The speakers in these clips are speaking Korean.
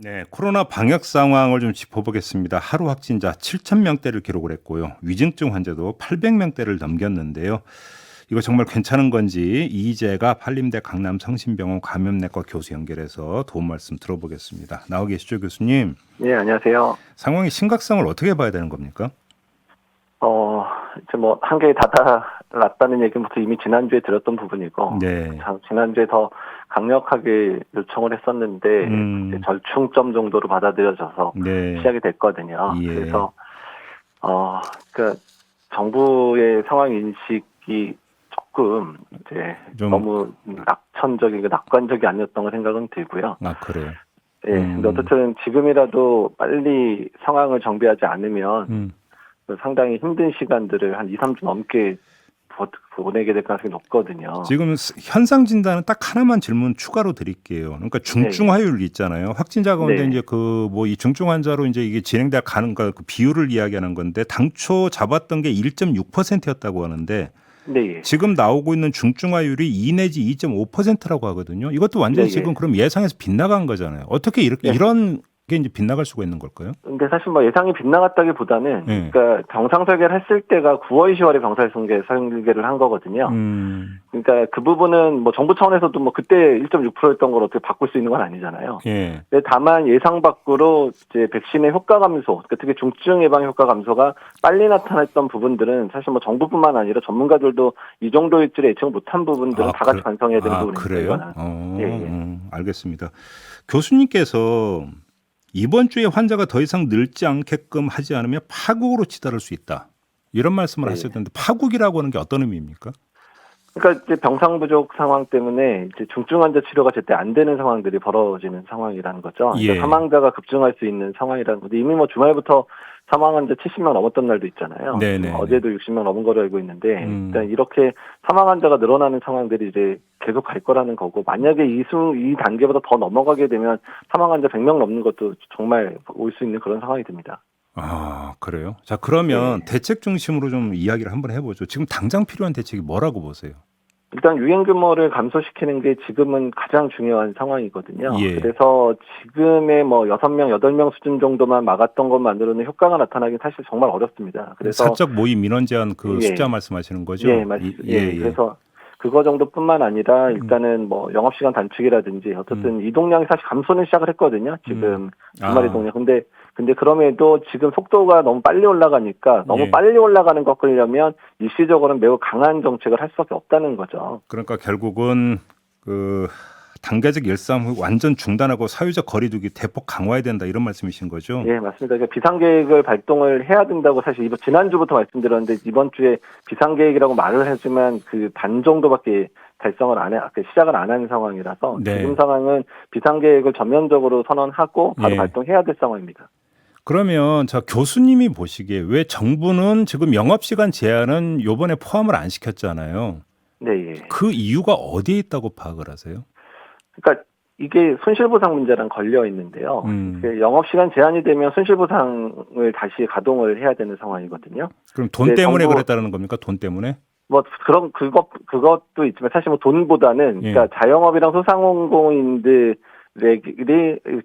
네, 코로나 방역 상황을 좀 짚어보겠습니다. 하루 확진자 7,000명대를 기록을 했고요. 위중증 환자도 800명대를 넘겼는데요. 이거 정말 괜찮은 건지 이재가 한림대 강남성심병원 감염내과 교수 연결해서 도움 말씀 들어보겠습니다. 나와 계시죠, 교수님? 네, 안녕하세요. 상황의 심각성을 어떻게 봐야 되는 겁니까? 이제 뭐, 한계에 다다랐다는 얘기부터 이미 지난주에 들었던 부분이고, 네. 지난주에 더 강력하게 요청을 했었는데, 이제 절충점 정도로 받아들여져서 네. 시작이 됐거든요. 예. 그래서, 정부의 상황 인식이 조금, 이제, 좀- 너무 낙관적이 아니었던 거 생각은 들고요. 아, 그래요. 예, 근데 어쨌든 지금이라도 빨리 상황을 정비하지 않으면, 상당히 힘든 시간들을 한 2, 3주 넘게 보내게 될 가능성이 높거든요. 지금 현상 진단은 딱 하나만 질문 추가로 드릴게요. 그러니까 중증 화율 있잖아요. 확진자 가운데 네. 이제 이 중증 환자로 이제 이게 진행돼 가는 그 비율을 이야기하는 건데 당초 잡았던 게 1.6%였다고 하는데 네. 지금 나오고 있는 중증 화율이 2 내지 2.5%라고 하거든요. 이것도 완전히 네, 지금 예. 그럼 예상에서 빗나간 거잖아요. 어떻게 이렇게 네. 이런 게 이제 빗나갈 수가 있는 걸까요? 근데 사실 뭐 예상이 빗나갔다기보다는, 네. 그러니까 병상 설계를 했을 때가 9월, 10월에 병상 설계를 한 거거든요. 그러니까 그 부분은 뭐 정부 차원에서도 뭐 그때 1.6%였던 걸 어떻게 바꿀 수 있는 건 아니잖아요. 예. 근데 다만 예상 밖으로 이제 백신의 효과 감소, 그러니까 특히 중증 예방 효과 감소가 빨리 나타났던 부분들은 사실 뭐 정부뿐만 아니라 전문가들도 이 정도일 줄 예측 못한 부분들은 다 같이 반성해야 되는 부분입니다. 그래요? 이거는. 예. 알겠습니다. 교수님께서 이번 주에 환자가 더 이상 늘지 않게끔 하지 않으면 파국으로 치달을 수 있다. 이런 말씀을 네. 하셨는데 파국이라고 하는 게 어떤 의미입니까? 그러니까 이제 병상 부족 상황 때문에 이제 중증 환자 치료가 제때 안 되는 상황들이 벌어지는 상황이라는 거죠. 그러니까 예. 사망자가 급증할 수 있는 상황이라는 건데, 이미 뭐 주말부터 사망 환자 70명 넘었던 날도 있잖아요. 네네. 어제도 60명 넘은 거로 알고 있는데, 일단 음. 이렇게 사망 환자가 늘어나는 상황들이 이제 계속 갈 거라는 거고, 만약에 이 단계보다 더 넘어가게 되면 사망 환자 100명 넘는 것도 정말 올 수 있는 그런 상황이 됩니다. 아, 그래요? 자, 그러면 네. 대책 중심으로 좀 이야기를 한번 해보죠. 지금 당장 필요한 대책이 뭐라고 보세요? 일단 유행 규모를 감소시키는 게 지금은 가장 중요한 상황이거든요. 예. 그래서 지금의 뭐 6명, 8명 수준 정도만 막았던 것만으로는 효과가 나타나긴 사실 정말 어렵습니다. 그래서 사적 모임 민원 제한 그 예. 숫자 말씀하시는 거죠? 예, 그래서 그거 정도뿐만 아니라 일단은 뭐 영업시간 단축이라든지 어쨌든 이동량이 사실 감소는 시작을 했거든요. 지금 주말 이동량. 근데 그럼에도 지금 속도가 너무 빨리 올라가니까 너무 예. 빨리 올라가는 거 끌려면 일시적으로는 매우 강한 정책을 할 수밖에 없다는 거죠. 그러니까 결국은 그 단계적 일상 완전 중단하고 사회적 거리두기 대폭 강화해야 된다 이런 말씀이신 거죠? 예, 맞습니다. 그러니까 비상계획을 발동을 해야 된다고 사실 지난주부터 말씀드렸는데, 이번 주에 비상계획이라고 말을 하지만 그 반 정도밖에 시작을 안 한 상황이라서 네. 지금 상황은 비상계획을 전면적으로 선언하고 바로 예. 발동해야 될 상황입니다. 그러면 자 교수님이 보시기에 왜 정부는 지금 영업시간 제한은 요번에 포함을 안 시켰잖아요. 네, 예. 그 이유가 어디에 있다고 파악을 하세요? 그러니까 이게 손실보상 문제랑 걸려 있는데요. 영업시간 제한이 되면 손실보상을 다시 가동을 해야 되는 상황이거든요. 그럼 돈 근데 때문에 그랬다는 겁니까? 돈 때문에? 뭐 그것도 있지만 사실 뭐 돈보다는 예. 그러니까 자영업이랑 소상공인들이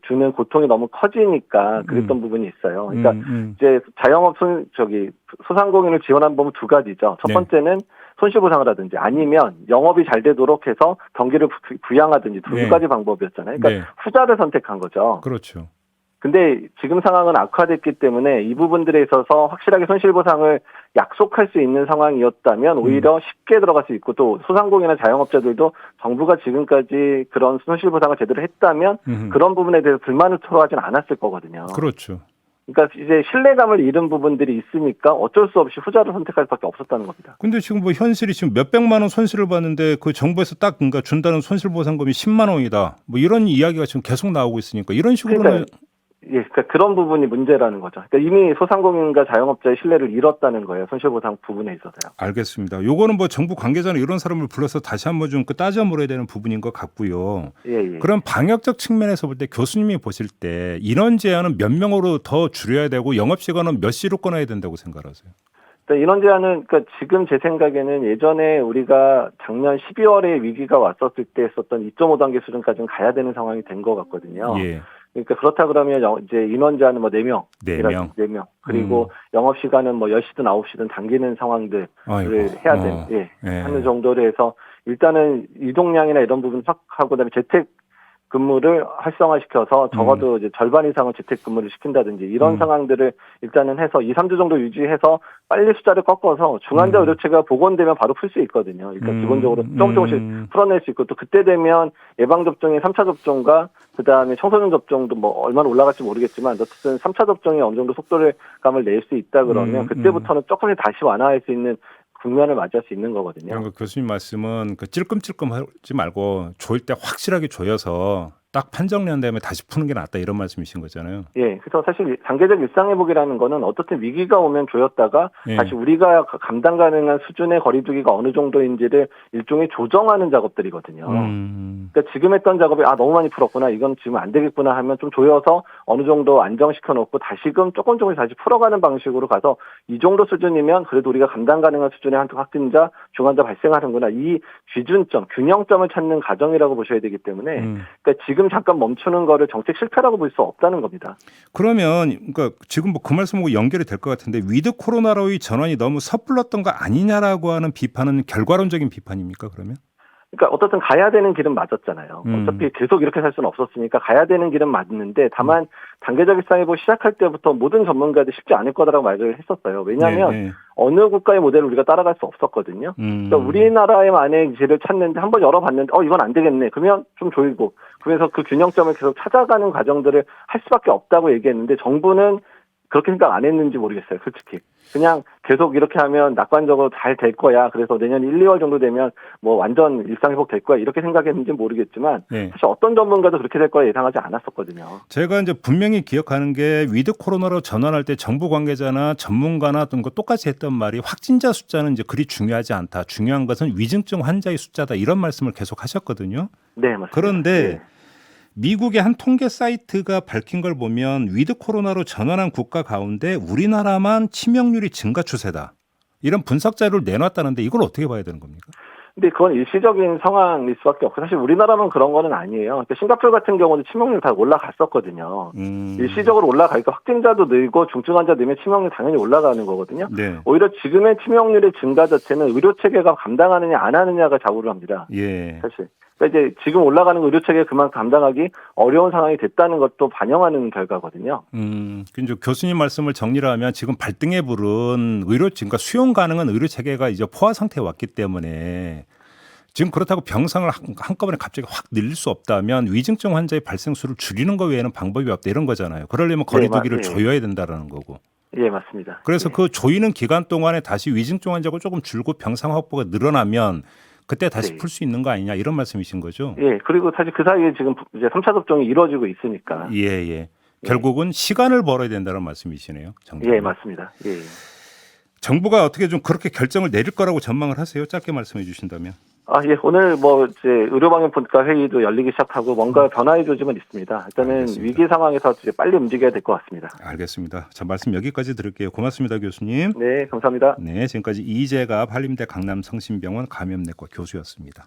주는 고통이 너무 커지니까 그랬던 부분이 있어요. 그러니까 이제 소상공인을 지원한 부분 두 가지죠. 첫 네. 번째는 손실보상을 하든지 아니면 영업이 잘 되도록 해서 경기를 부양하든지 두 네. 가지 방법이었잖아요. 그러니까 네. 후자를 선택한 거죠. 그렇죠. 근데 지금 상황은 악화됐기 때문에 이 부분들에 있어서 확실하게 손실보상을 약속할 수 있는 상황이었다면 오히려 쉽게 들어갈 수 있고, 또 소상공인이나 자영업자들도 정부가 지금까지 그런 손실보상을 제대로 했다면 그런 부분에 대해서 불만을 토로하진 않았을 거거든요. 그렇죠. 그러니까 이제 신뢰감을 잃은 부분들이 있으니까 어쩔 수 없이 후자를 선택할 수밖에 없었다는 겁니다. 근데 지금 뭐 현실이 지금 몇백만 원 손실을 봤는데 그 정부에서 딱 그러니까 준다는 손실보상금이 10만 원이다. 뭐 이런 이야기가 지금 계속 나오고 있으니까 이런 식으로는 그러니까 그런 부분이 문제라는 거죠. 그러니까 이미 소상공인과 자영업자의 신뢰를 잃었다는 거예요. 손실보상 부분에 있어서요. 알겠습니다. 요거는 뭐 정부 관계자나 이런 사람을 불러서 다시 한번 좀 따져 물어야 되는 부분인 것 같고요. 예. 그럼 방역적 측면에서 볼 때 교수님이 보실 때 인원 제한은 몇 명으로 더 줄여야 되고 영업 시간은 몇 시로 끊어야 된다고 생각하세요? 인원 제한은, 그러니까 지금 제 생각에는 예전에 우리가 작년 12월에 위기가 왔었을 때 했었던 2.5단계 수준까지는 가야 되는 상황이 된 것 같거든요. 예. 그러니까 그렇다 그러면 이제 인원 제한은 뭐 4명. 4명. 4명. 그리고 영업 시간은 뭐 10시든 9시든 당기는 상황들을 아이고. 해야 되는, 하는 정도로 해서 일단은 이동량이나 이런 부분 확하고 그다음에 재택 근무를 활성화시켜서 적어도 이제 절반 이상은 재택근무를 시킨다든지 이런 상황들을 일단은 해서 2, 3주 정도 유지해서 빨리 숫자를 꺾어서 중환자 의료체계가 복원되면 바로 풀 수 있거든요. 그러니까 기본적으로 조금씩 풀어낼 수 있고 또 그때 되면 예방접종의 3차 접종과 그다음에 청소년 접종도 뭐 얼마나 올라갈지 모르겠지만 어쨌든 3차 접종이 어느 정도 속도를 감을 낼 수 있다 그러면 그때부터는 조금씩 다시 완화할 수 있는 국면을 맞이할 수 있는 거거든요. 그러니까 교수님 말씀은 그 찔끔찔끔 하지 말고 조일 때 확실하게 조여서 딱 판정난 다음에 다시 푸는 게 낫다 이런 말씀이신 거잖아요. 예, 그래서 사실 단계적 일상회복이라는 거는 어떻든 위기가 오면 조였다가 다시 우리가 감당 가능한 수준의 거리두기가 어느 정도인지를 일종의 조정하는 작업들이거든요. 그러니까 지금 했던 작업이 너무 많이 풀었구나, 이건 지금 안 되겠구나 하면 좀 조여서 어느 정도 안정시켜 놓고 다시금 조금 다시 풀어가는 방식으로 가서 이 정도 수준이면 그래도 우리가 감당 가능한 수준의 한 확진자, 중환자 발생하는구나, 이 기준점, 균형점을 찾는 과정이라고 보셔야 되기 때문에 그러니까 지금 잠깐 멈추는 거를 정책 실패라고 볼 수 없다는 겁니다. 그러면 그러니까 지금 뭐 그 말씀하고 연결이 될 것 같은데 위드 코로나로의 전환이 너무 섣불렀던 거 아니냐라고 하는 비판은 결과론적인 비판입니까 그러면? 그러니까 어떻든 가야 되는 길은 맞았잖아요. 어차피 계속 이렇게 살 수는 없었으니까 가야 되는 길은 맞는데 다만 단계적 일상회복 시작할 때부터 모든 전문가들이 쉽지 않을 거라고 말을 했었어요. 왜냐하면 어느 국가의 모델을 우리가 따라갈 수 없었거든요. 그러니까 우리나라의만의 길을 찾는데 한번 열어봤는데 이건 안 되겠네. 그러면 좀 조이고 그래서 그 균형점을 계속 찾아가는 과정들을 할 수밖에 없다고 얘기했는데 정부는 그렇게 생각 안 했는지 모르겠어요, 솔직히. 그냥 계속 이렇게 하면 낙관적으로 잘 될 거야. 그래서 내년 1, 2월 정도 되면 뭐 완전 일상회복 될 거야. 이렇게 생각했는지 모르겠지만 사실 어떤 전문가도 그렇게 될 거라 예상하지 않았었거든요. 제가 이제 분명히 기억하는 게 위드 코로나로 전환할 때 정부 관계자나 전문가나 어떤 거 똑같이 했던 말이 확진자 숫자는 이제 그리 중요하지 않다. 중요한 것은 위중증 환자의 숫자다. 이런 말씀을 계속 하셨거든요. 네, 맞습니다. 그런데 미국의 한 통계 사이트가 밝힌 걸 보면 위드 코로나로 전환한 국가 가운데 우리나라만 치명률이 증가 추세다. 이런 분석 자료를 내놨다는데 이걸 어떻게 봐야 되는 겁니까? 근데 그건 일시적인 상황일 수밖에 없고 사실 우리나라만 그런 거는 아니에요. 그러니까 싱가포르 같은 경우도 치명률 다 올라갔었거든요. 일시적으로 올라가니까 확진자도 늘고 중증 환자 늘면 치명률 당연히 올라가는 거거든요. 네. 오히려 지금의 치명률의 증가 자체는 의료체계가 감당하느냐 안 하느냐가 좌우를 합니다. 예. 사실. 그러니까 이제 지금 올라가는 거 의료체계가 그만 감당하기 어려운 상황이 됐다는 것도 반영하는 결과거든요. 이제 교수님 말씀을 정리를 하면 지금 발등에 부른 그러니까 수용 가능한 의료 체계가 이제 포화 상태에 왔기 때문에 지금 그렇다고 병상을 한꺼번에 갑자기 확 늘릴 수 없다면 위중증 환자의 발생 수를 줄이는 것 외에는 방법이 없다 이런 거잖아요. 그러려면 거리두기를 조여야 된다라는 거고. 예, 맞습니다. 그래서 그 조이는 기간 동안에 다시 위중증 환자가 조금 줄고 병상 확보가 늘어나면 그때 다시 풀 수 있는 거 아니냐 이런 말씀이신 거죠? 예, 그리고 사실 그 사이에 지금 이제 3차 접종이 이루어지고 있으니까. 예. 결국은 시간을 벌어야 된다는 말씀이시네요. 정부가. 예, 맞습니다. 예. 정부가 어떻게 좀 그렇게 결정을 내릴 거라고 전망을 하세요? 짧게 말씀해 주신다면. 예, 오늘 뭐 이제 의료방역분과 회의도 열리기 시작하고 뭔가 변화의 조짐은 있습니다. 일단은 알겠습니다. 위기 상황에서 이제 빨리 움직여야 될 것 같습니다. 알겠습니다. 자, 말씀 여기까지 드릴게요. 고맙습니다, 교수님. 네, 감사합니다. 네, 지금까지 이재갑 한림대 강남성심병원 감염내과 교수였습니다.